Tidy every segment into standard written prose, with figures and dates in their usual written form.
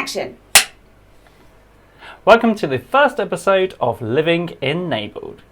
action. Welcome to the first episode of Living Enabled.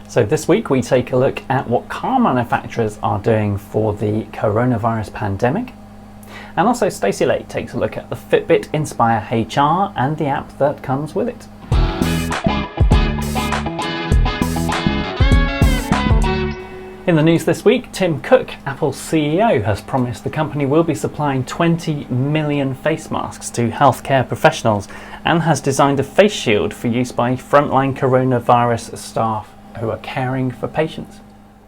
So this week we take a look at what car manufacturers are doing for the coronavirus pandemic. And also Stacey Lake takes a look at the FitBit Inspire HR and the app that comes with it. In the news this week, Tim Cook, Apple's CEO, has promised the company will be supplying 20 million face masks to healthcare professionals and has designed a face shield for use by frontline coronavirus staff who are caring for patients.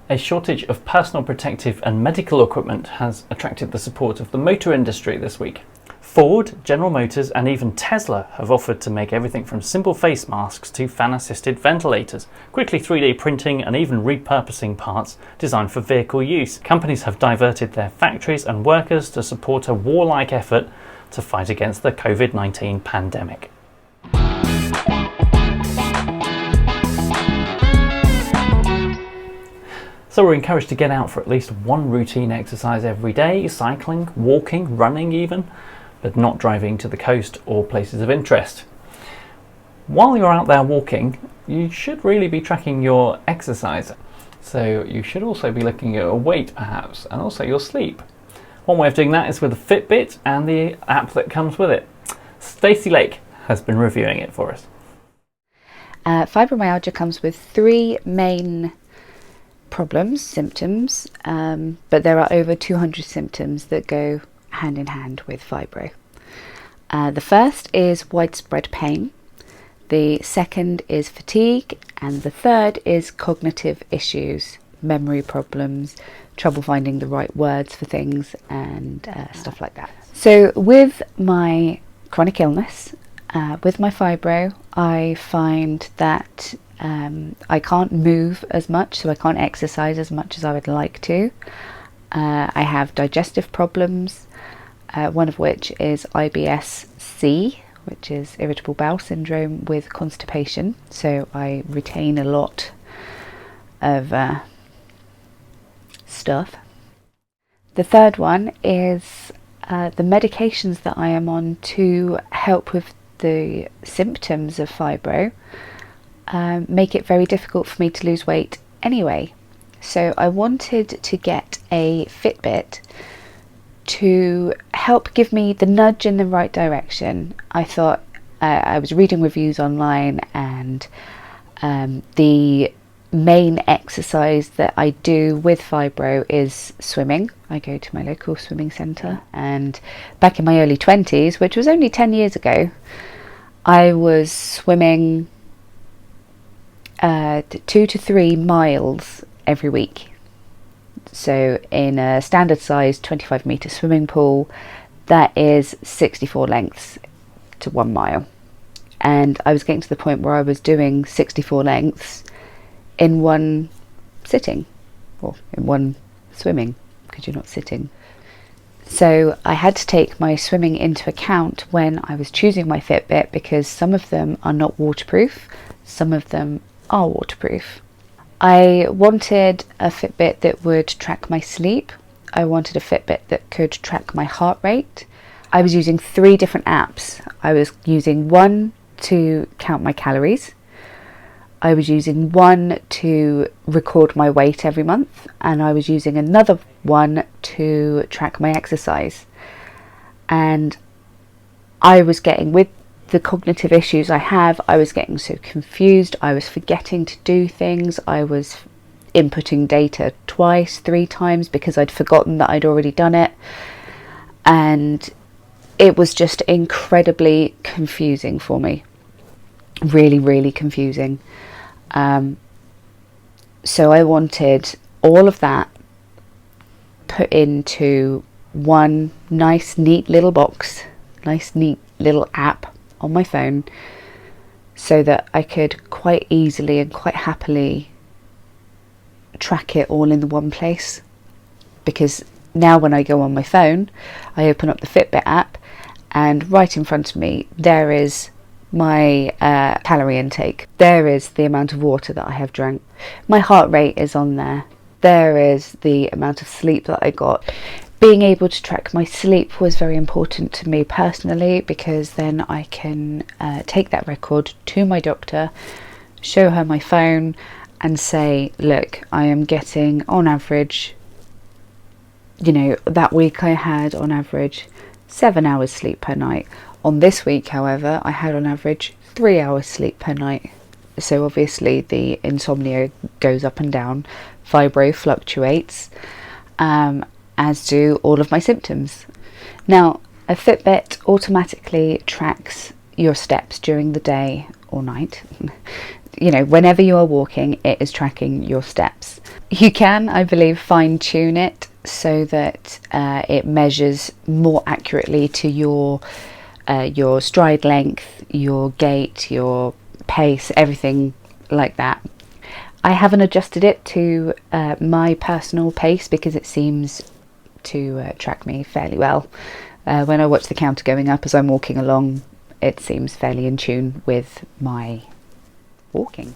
A shortage of personal protective and medical equipment has attracted the support of the motor industry this week. Ford, General Motors and even Tesla have offered to make everything from simple face masks to fan-assisted ventilators, quickly 3D printing and even repurposing parts designed for vehicle use. Companies have diverted their factories and workers to support a warlike effort to fight against the COVID-19 pandemic. So we're encouraged to get out for at least one routine exercise every day, cycling, walking, running even, but not driving to the coast or places of interest. While you're out there walking, you should really be tracking your exercise. So you should also be looking at your weight perhaps, and also your sleep. One way of doing that is with a Fitbit and the app that comes with it. Stacey Lake has been reviewing it for us. Fibromyalgia comes with three main symptoms, but there are over 200 symptoms that go hand in hand with fibro. The first is widespread pain, the second is fatigue, and the third is cognitive issues, memory problems, trouble finding the right words for things, and stuff like that. So with my chronic illness, with my fibro, I find that I can't move as much, so I can't exercise as much as I would like to. I have digestive problems, one of which is IBS-C, which is irritable bowel syndrome with constipation, so I retain a lot of stuff. The third one is the medications that I am on to help with the symptoms of fibro make it very difficult for me to lose weight anyway. So I wanted to get a Fitbit to help give me the nudge in the right direction. I thought, I was reading reviews online, and the main exercise that I do with fibro is swimming. I go to my local swimming centre, and back in my early 20s, which was only 10 years ago, I was swimming 2 to 3 miles every week. So in a standard sized 25 metre swimming pool, that is 64 lengths to 1 mile. And I was getting to the point where I was doing 64 lengths in one sitting, or in one swimming, because you're not sitting. So I had to take my swimming into account when I was choosing my Fitbit, because some of them are not waterproof, some of them are waterproof. I wanted a Fitbit that would track my sleep. I wanted a Fitbit that could track my heart rate. I was using 3 different apps. I was using one to count my calories. I was using one to record my weight every month, and I was using another one to track my exercise. And I was getting, with the cognitive issues I have, I was getting so confused. I was forgetting to do things. I was inputting data 2, 3 times because I'd forgotten that I'd already done it. And it was just incredibly confusing for me. Really, really confusing. So I wanted all of that put into one nice neat little box, nice neat little app on my phone, so that I could quite easily and quite happily track it all in the one place. Because now when I go on my phone, I open up the Fitbit app, and right in front of me there is my calorie intake, there is the amount of water that I have drank, my heart rate is on there, there is the amount of sleep that I got. Being able to track my sleep was very important to me personally, because then I can take that record to my doctor, show her my phone and say, look, I am getting on average, you know, that week I had on average 7 hours sleep per night. On this week, however, I had on average 3 hours sleep per night. So obviously the insomnia goes up and down, vibro fluctuates, as do all of my symptoms. Now, a Fitbit automatically tracks your steps during the day or night. You know, whenever you are walking, it is tracking your steps. You can, I believe, fine tune it so that it measures more accurately to your stride length, your gait, your pace, everything like that. I haven't adjusted it to my personal pace because it seems to track me fairly well. When I watch the counter going up as I'm walking along, it seems fairly in tune with my walking.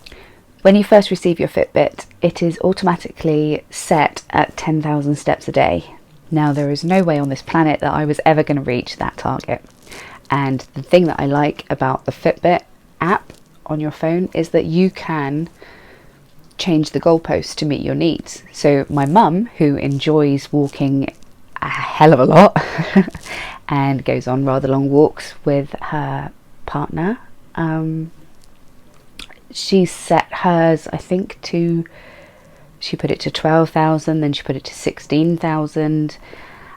When you first receive your Fitbit, it is automatically set at 10,000 steps a day. Now, there is no way on this planet that I was ever going to reach that target. And the thing that I like about the Fitbit app on your phone is that you can change the goalposts to meet your needs. So my mum, who enjoys walking a hell of a lot and goes on rather long walks with her partner, she set hers, I think, she put it to 12,000, then she put it to 16,000,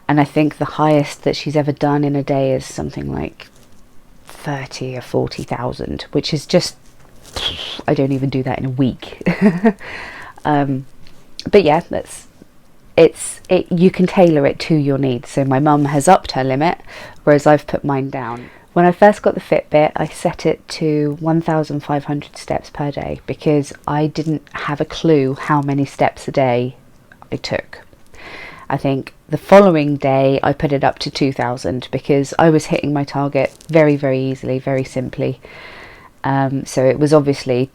and I think the highest that she's ever done in a day is something like 30 or 40,000, which is just, I don't even do that in a week. But yeah, you can tailor it to your needs. So my mum has upped her limit, whereas I've put mine down. When I first got the Fitbit, I set it to 1,500 steps per day because I didn't have a clue how many steps a day I took. I think the following day I put it up to 2,000 because I was hitting my target very, very easily, very simply. So it was obviously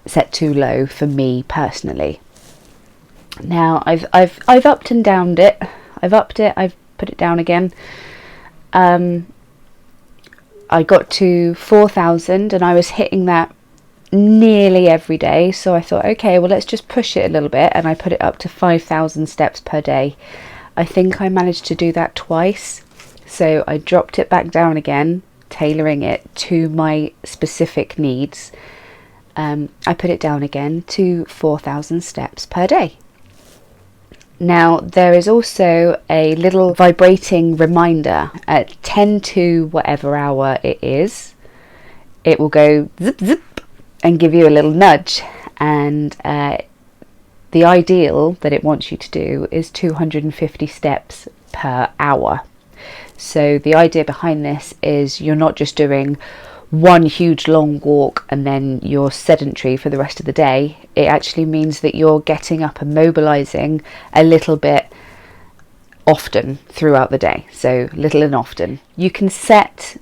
set too low for me personally. Now I've upped and downed it. I've upped it. I've put it down again. I got to 4,000 and I was hitting that nearly every day. So I thought, okay, well, let's just push it a little bit. And I put it up to 5,000 steps per day. I think I managed to do that twice. So I dropped it back down again, tailoring it to my specific needs. I put it down again to 4,000 steps per day. Now, there is also a little vibrating reminder at 10 to whatever hour it is. It will go zip, zip, and give you a little nudge. And the ideal that it wants you to do is 250 steps per hour. So the idea behind this is you're not just doing one huge long walk and then you're sedentary for the rest of the day. It actually means that you're getting up and mobilizing a little bit often throughout the day. So little and often. You can set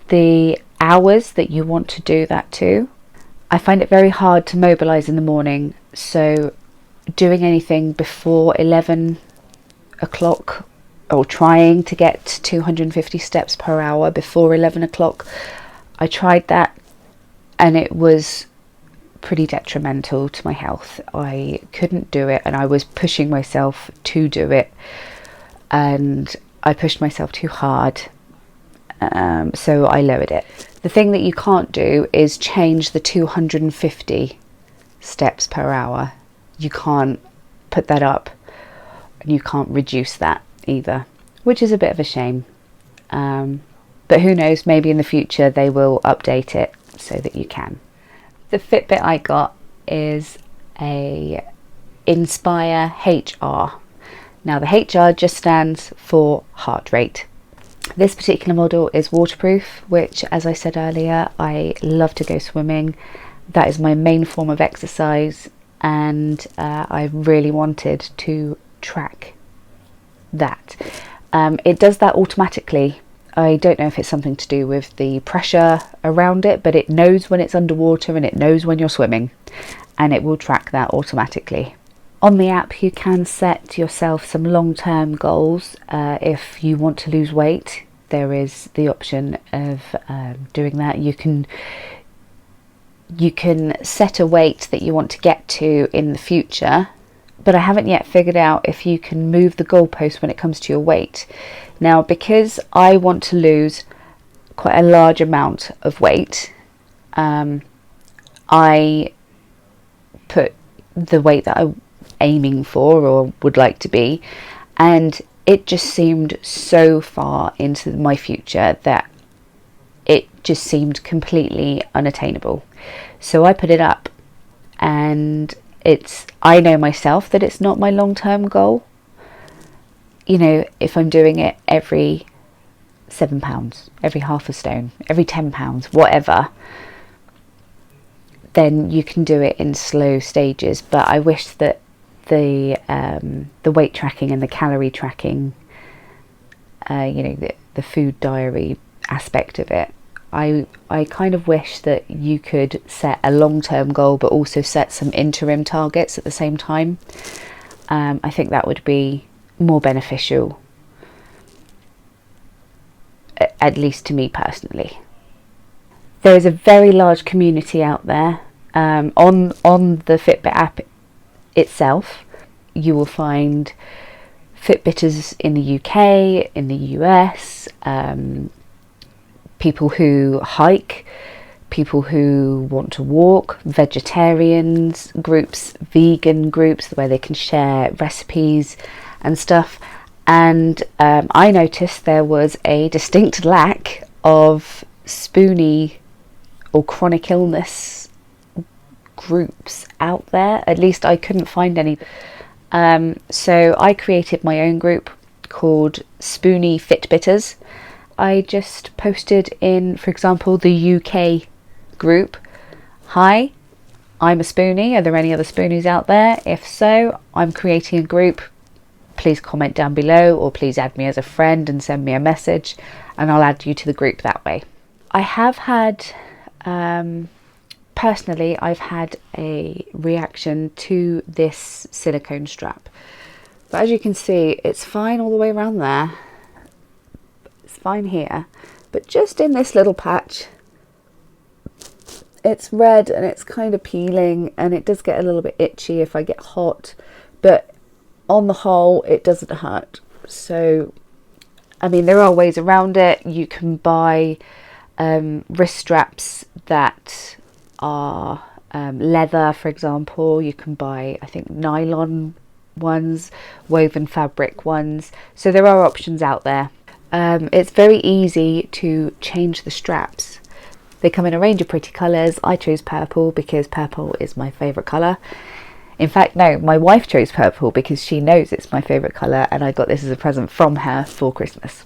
the hours that you want to do that to. I find it very hard to mobilize in the morning, so doing anything before 11 o'clock or trying to get 250 steps per hour before 11 o'clock, I tried that and it was pretty detrimental to my health. I couldn't do it and I was pushing myself to do it and I pushed myself too hard, so I lowered it. The thing that you can't do is change the 250 steps per hour. You can't put that up and you can't reduce that either, which is a bit of a shame. But who knows, maybe in the future they will update it so that you can. The Fitbit I got is a Inspire HR. Now the HR just stands for heart rate. This particular model is waterproof, which, as I said earlier, I love to go swimming. That is my main form of exercise, and I really wanted to track that. It does that automatically. I don't know if it's something to do with the pressure around it, but it knows when it's underwater and it knows when you're swimming, and it will track that automatically. On the app, you can set yourself some long-term goals. If you want to lose weight, there is the option of doing that. You can set a weight that you want to get to in the future, but I haven't yet figured out if you can move the goalpost when it comes to your weight. Now, because I want to lose quite a large amount of weight, I put the weight that I'm aiming for or would like to be, and it just seemed so far into my future that it just seemed completely unattainable. So I put it up, and I know myself that it's not my long-term goal. You know, if I'm doing it every 7 pounds, every half a stone, every 10 pounds, whatever, then you can do it in slow stages. But I wish that the weight tracking and the calorie tracking, the food diary aspect of it, I kind of wish that you could set a long-term goal but also set some interim targets at the same time. I think that would be more beneficial, at least to me personally. There is a very large community out there. On the Fitbit app itself, you will find Fitbitters in the UK, in the US, people who hike, people who want to walk, vegetarians groups, vegan groups where they can share recipes and stuff. And I noticed there was a distinct lack of spoony or chronic illness groups out there. At least I couldn't find any. So I created my own group called Spoony Fitbitters. I just posted in, for example, the UK group, "Hi, I'm a spoonie. Are there any other spoonies out there? If so, I'm creating a group. Please comment down below, or please add me as a friend and send me a message, and I'll add you to the group that way." I have had, personally, I've had a reaction to this silicone strap. But as you can see, it's fine all the way around there. It's fine here. But just in this little patch, it's red and it's kind of peeling, and it does get a little bit itchy if I get hot. But on the whole, it doesn't hurt. So, I mean, there are ways around it. You can buy wrist straps that are leather, for example. You can buy, I think, nylon ones, woven fabric ones. So there are options out there. It's very easy to change the straps. They come in a range of pretty colours. I chose purple because purple is my favourite colour. In fact, no, my wife chose purple because she knows it's my favourite colour, and I got this as a present from her for Christmas.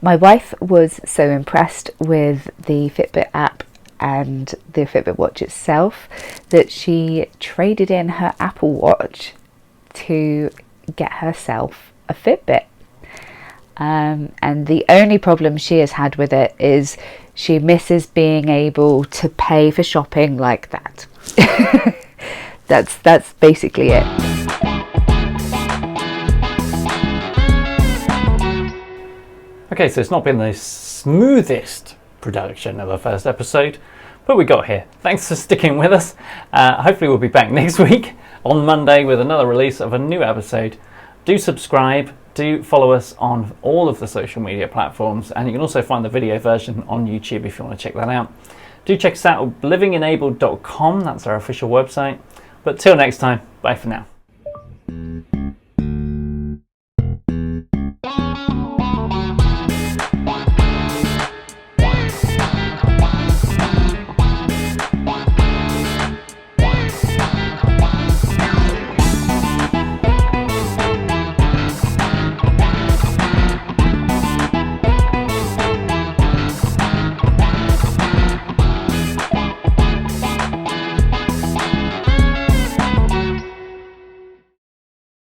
My wife was so impressed with the Fitbit app and the Fitbit watch itself that she traded in her Apple Watch to get herself a Fitbit. And the only problem she has had with it is she misses being able to pay for shopping like that. That's basically it. Okay, so it's not been the smoothest production of our first episode, but we got here. Thanks for sticking with us. Hopefully we'll be back next week on Monday with another release of a new episode. Do subscribe, do follow us on all of the social media platforms, and you can also find the video version on YouTube if you want to check that out. Do check us out at livingenabled.com, that's our official website. But till next time, bye for now.